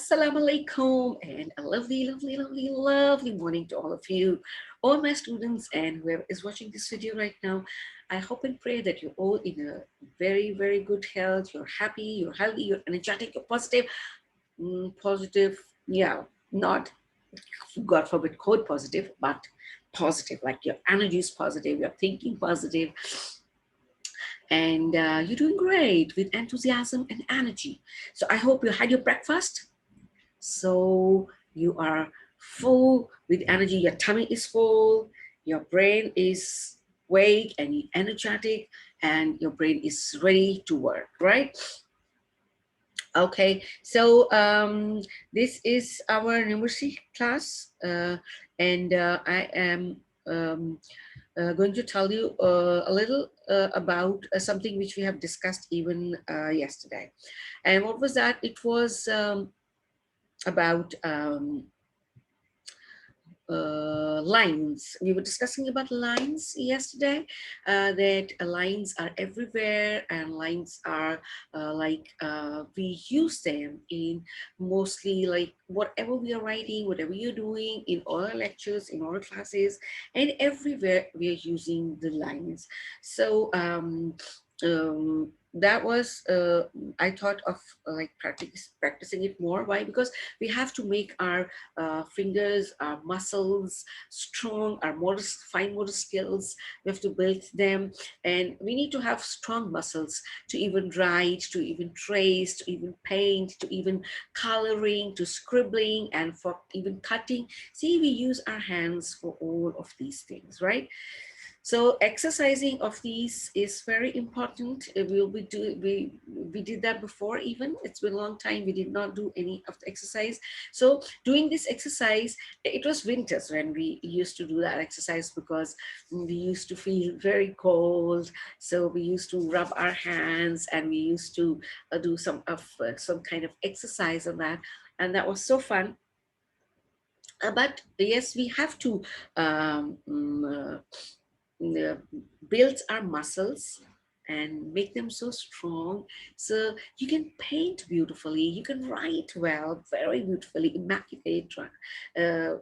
Assalamu alaikum and a lovely, lovely, lovely, lovely morning to all of you, all my students and whoever is watching this video right now. I hope and pray that you're all in a very, very good health. You're happy, you're healthy, you're energetic, you're positive. Positive, yeah, not God forbid, code positive, but positive, like your energy is positive, you're thinking positive, and you're doing great with enthusiasm and energy. So I hope you had your breakfast. So you are full with energy, your tummy is full, your brain is awake and energetic, and your brain is ready to work, right? Okay, so this is our numeracy class, and I am going to tell you a little about something which we have discussed even yesterday. And what was that? It was about lines. We were discussing about lines yesterday, that lines are everywhere, and lines are we use them in mostly like whatever we are writing, whatever you're doing in all our lectures, in all our classes, and everywhere we are using the lines. So that was I thought of like practicing it more. Why? Because we have to make our fingers, our muscles strong, our fine motor skills. We have to build them, and we need to have strong muscles to even write, to even trace, to even paint, to even coloring, to scribbling, and for even cutting. See, we use our hands for all of these things, right? So exercising of these is very important. We did that before. Even it's been a long time we did not do any of the exercise. So doing this exercise, it was winters when we used to do that exercise, because we used to feel very cold. So we used to rub our hands, and we used to do some kind of exercise on that, and that was so fun. But yes, we have to uh, build our muscles and make them so strong, so you can paint beautifully, you can write well, very beautifully, immaculate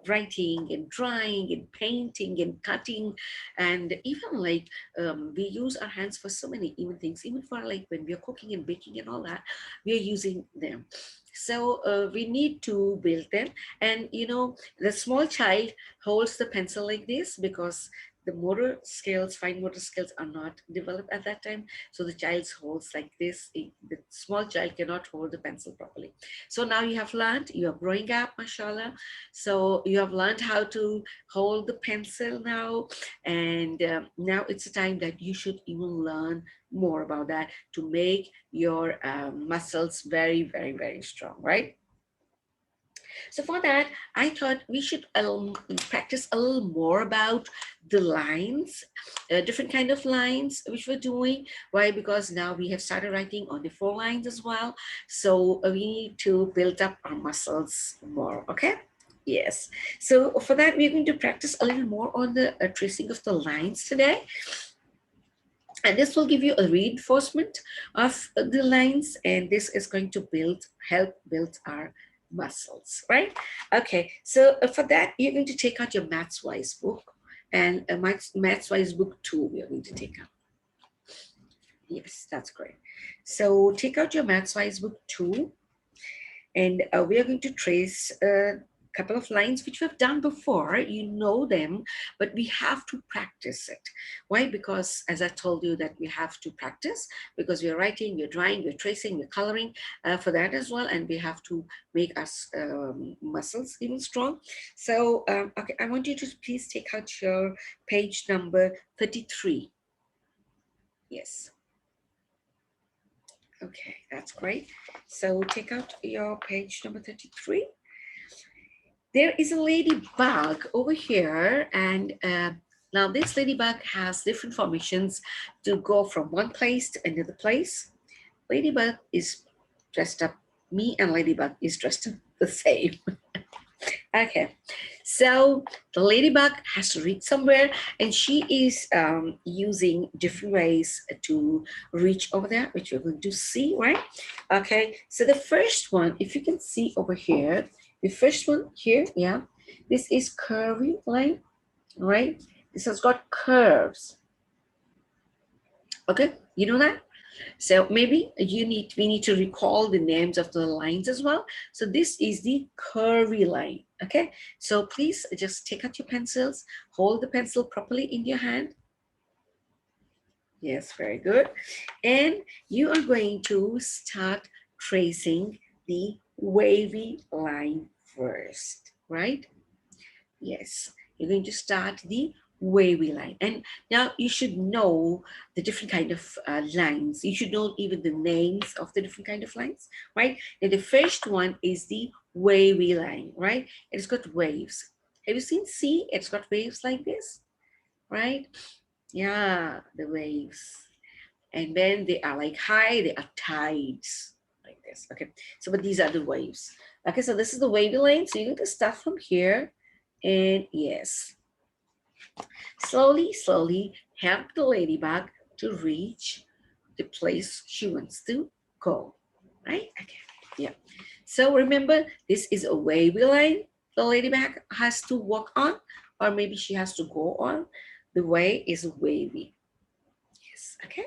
writing and drawing and painting and cutting. And even like we use our hands for so many even things, even for like when we are cooking and baking and all that, we are using them. So we need to build them. And you know, the small child holds the pencil like this because the motor skills, fine motor skills are not developed at that time. So the child holds like this. The small child cannot hold the pencil properly. So now you have learned, you are growing up, mashallah. So you have learned how to hold the pencil now. And now it's a time that you should even learn more about that to make your muscles very, very, very strong, right? So for that, I thought we should practice a little more about the lines, different kind of lines which we're doing. Why? Because now we have started writing on the four lines as well. So we need to build up our muscles more, okay? Yes. So for that, we're going to practice a little more on the tracing of the lines today. And this will give you a reinforcement of the lines, and this is going to help build our muscles, right? Okay, so for that, you're going to take out your Maths Wise book, and Maths Wise book 2, we are going to take out. Yes, that's great. So take out your Maths Wise book 2, and we are going to trace couple of lines which we've done before. You know them, but we have to practice it. Why? Because as I told you that we have to practice, because we're writing, we're drawing, we're tracing, we're coloring for that as well, and we have to make us muscles even strong. So okay, I want you to please take out your page number 33. Yes. Okay, that's great. So take out your page number 33. There is a ladybug over here, and now this ladybug has different formations to go from one place to another place. Ladybug is dressed up, me and Ladybug is dressed up the same. Okay, so the ladybug has to reach somewhere, and she is using different ways to reach over there, which you're going to see, right? Okay, so the first one, if you can see over here, the first one here, yeah, this is curvy line, right? This has got curves. Okay, you know that? So maybe we need to recall the names of the lines as well. So this is the curvy line. Okay, so please just take out your pencils, hold the pencil properly in your hand. Yes, very good. And you are going to start tracing the wavy line first, right? Yes, you're going to start the wavy line. And now you should know the different kind of lines. You should know even the names of the different kind of lines, right? Now the first one is the wavy line, right? It's got waves. Have you seen sea? It's got waves like this, right? Yeah, the waves. And then they are like high, they are tides like this. Okay, so but these are the waves. Okay, so this is the wavy line. So you're going to start from here. And yes, slowly, slowly help the ladybug to reach the place she wants to go, right? Okay, yeah. So remember, this is a wavy line the ladybug has to walk on, or maybe she has to go on. The way is wavy. Yes, okay,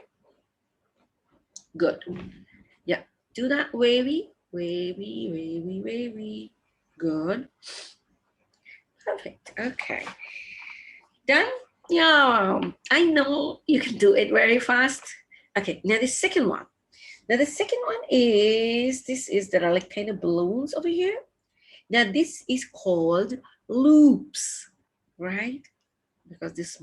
good. Yeah, do that wavy, wavy, wavy, wavy. Good, perfect, okay. Done? Yeah, I know you can do it very fast. Okay, now the second one. Now the second one is, there are like kind of balloons over here. Now this is called loops, right? Because this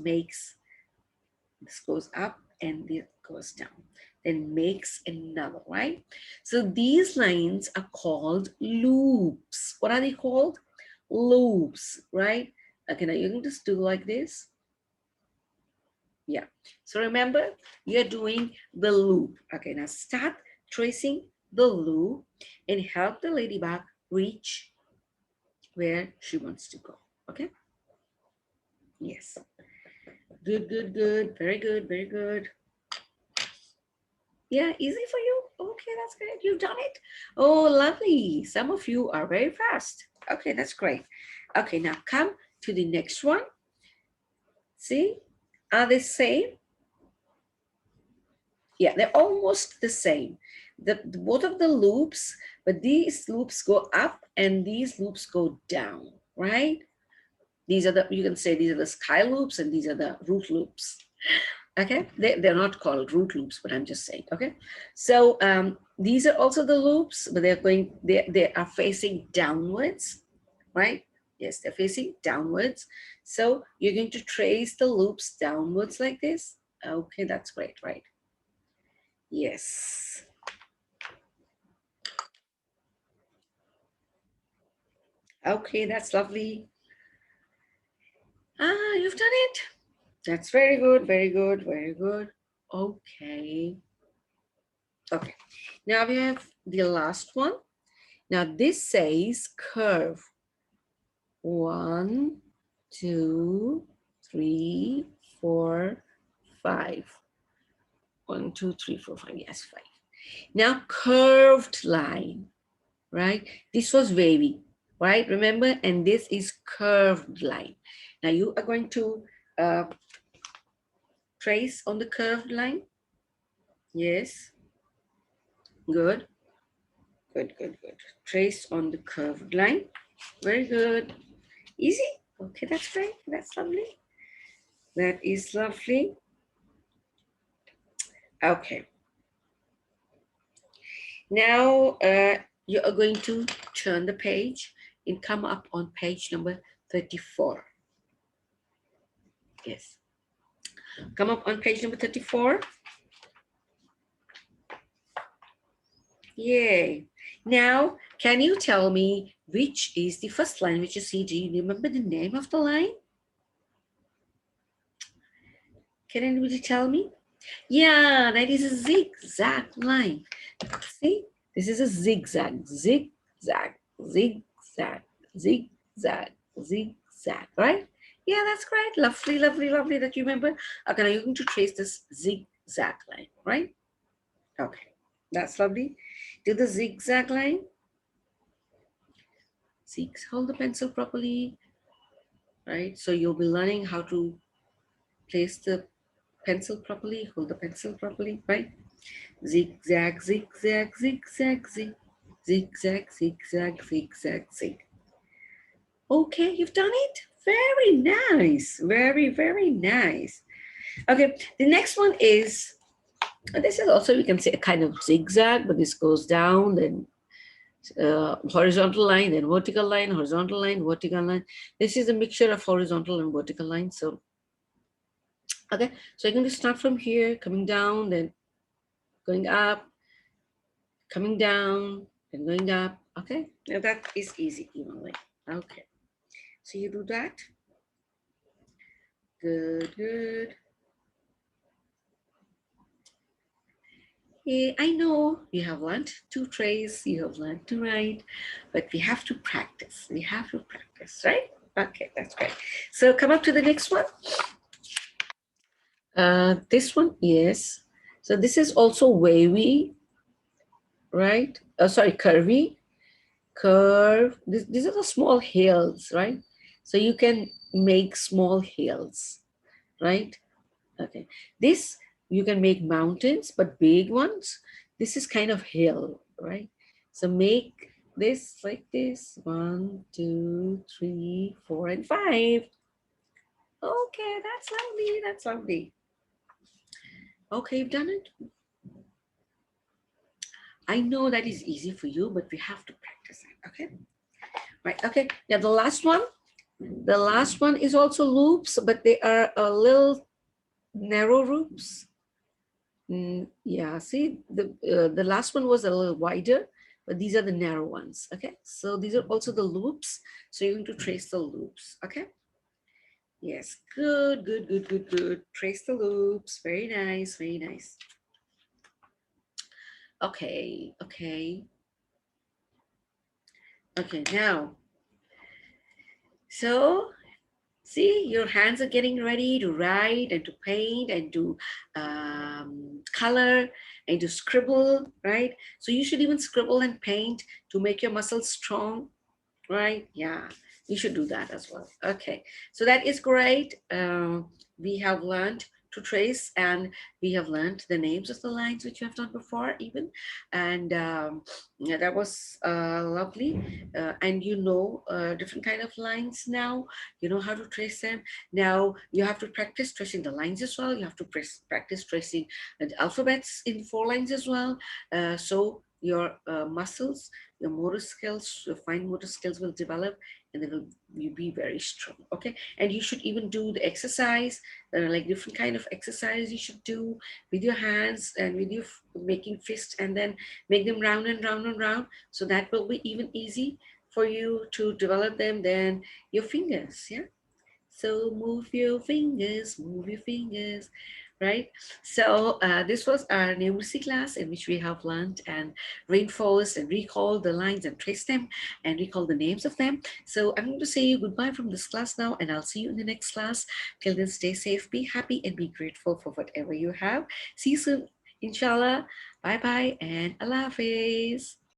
goes up and this goes down, then makes another, right? So these lines are called loops. What are they called? Loops, right? Okay, now you can just do like this. Yeah, so remember, you're doing the loop. Okay, now start tracing the loop and help the ladybug reach where she wants to go. Okay, yes, good, good, good, very good, very good. Yeah, easy for you. Okay, that's great. You've done it. Oh, lovely. Some of you are very fast. Okay, that's great. Okay, now come to the next one. See, are they same? Yeah, they're almost the same. Both of the loops, but these loops go up and these loops go down, right? These are you can say these are the sky loops and these are the root loops. Okay, they're not called root loops, but I'm just saying, okay? So these are also the loops, but they are facing downwards, right? Yes, they're facing downwards. So you're going to trace the loops downwards like this. Okay, that's great, right? Yes. Okay, that's lovely. Ah, you've done it. That's very good, very good, very good. Okay. Okay. Now we have the last one. Now this says curve. 1, 2, 3, 4, 5. 1, 2, 3, 4, 5. Yes, 5. Now curved line, right? This was wavy, right? Remember, and this is curved line. Now you are going to trace on the curved line. Yes, good, good, good, good. Trace on the curved line. Very good. Easy. Okay, that's great. That's lovely. That is lovely. Okay. Now you are going to turn the page and come up on page number 34. Yes. Come up on page number 34. Yay. Now, can you tell me which is the first line which you see? Do you remember the name of the line? Can anybody tell me? Yeah, that is a zigzag line. See, this is a zigzag, zigzag, zigzag, zigzag. zigzag, zigzag, right? Yeah, that's great. Lovely, lovely, lovely that you remember. Okay, now you're going to trace this zigzag line, right? Okay, that's lovely. Do the zigzag line. Hold the pencil properly, right? So you'll be learning how to place the pencil properly, hold the pencil properly, right? Zigzag, zigzag, zigzag, zig, zigzag, zigzag, zigzag, zig. Okay, you've done it. Very nice. Very, very nice. Okay, the next one is, this is also, you can say, a kind of zigzag, but this goes down, then horizontal line, then vertical line, horizontal line, vertical line. This is a mixture of horizontal and vertical lines. So, okay, so you're going to start from here, coming down, then going up, coming down, and going up. Okay, now that is easy, evenly. Okay, so you do that. Good, good. Yeah, I know you have learned to trace, you have learned to write, but we have to practice. We have to practice, right? Okay, that's great. So come up to the next one. This one, yes. So this is also wavy, right? Sorry, curvy, curve. These are the small hills, right? So you can make small hills, right? Okay. This, you can make mountains, but big ones, this is kind of hill, right? So make this like this. 1, 2, 3, 4, and 5. Okay, that's lovely. That's lovely. Okay, you've done it. I know that is easy for you, but we have to practice it. Okay. Right. Okay. Yeah, the last one. The last one is also loops, but they are a little narrow loops. Yeah, see, the last one was a little wider, but these are the narrow ones. Okay, so these are also the loops. So you're going to trace the loops. Okay. Yes, good, good, good, good, good. Trace the loops. Very nice, very nice. Okay, okay. Okay, now, so see, your hands are getting ready to write and to paint and to color and to scribble, right? So you should even scribble and paint to make your muscles strong, right? Yeah, you should do that as well. Okay, so that is great. We have learned to trace, and we have learned the names of the lines which you have done before even, and yeah, that was lovely. And you know different kind of lines now. You know how to trace them. Now you have to practice tracing the lines as well. You have to practice tracing the alphabets in 4 lines as well. So your muscles, your motor skills, your fine motor skills will develop, and they will you be very strong. Okay, and you should even do the exercise. There are like different kind of exercise you should do with your hands and with your making fist, and then make them round and round and round. So that will be even easy for you to develop them than your fingers. Yeah. So move your fingers, right? So this was our numeracy class in which we have learned and reinforced and recalled the lines and traced them and recall the names of them. So I'm going to say you goodbye from this class now, and I'll see you in the next class. Till then, stay safe, be happy, and be grateful for whatever you have. See you soon, inshallah. Bye bye and Allah Hafiz.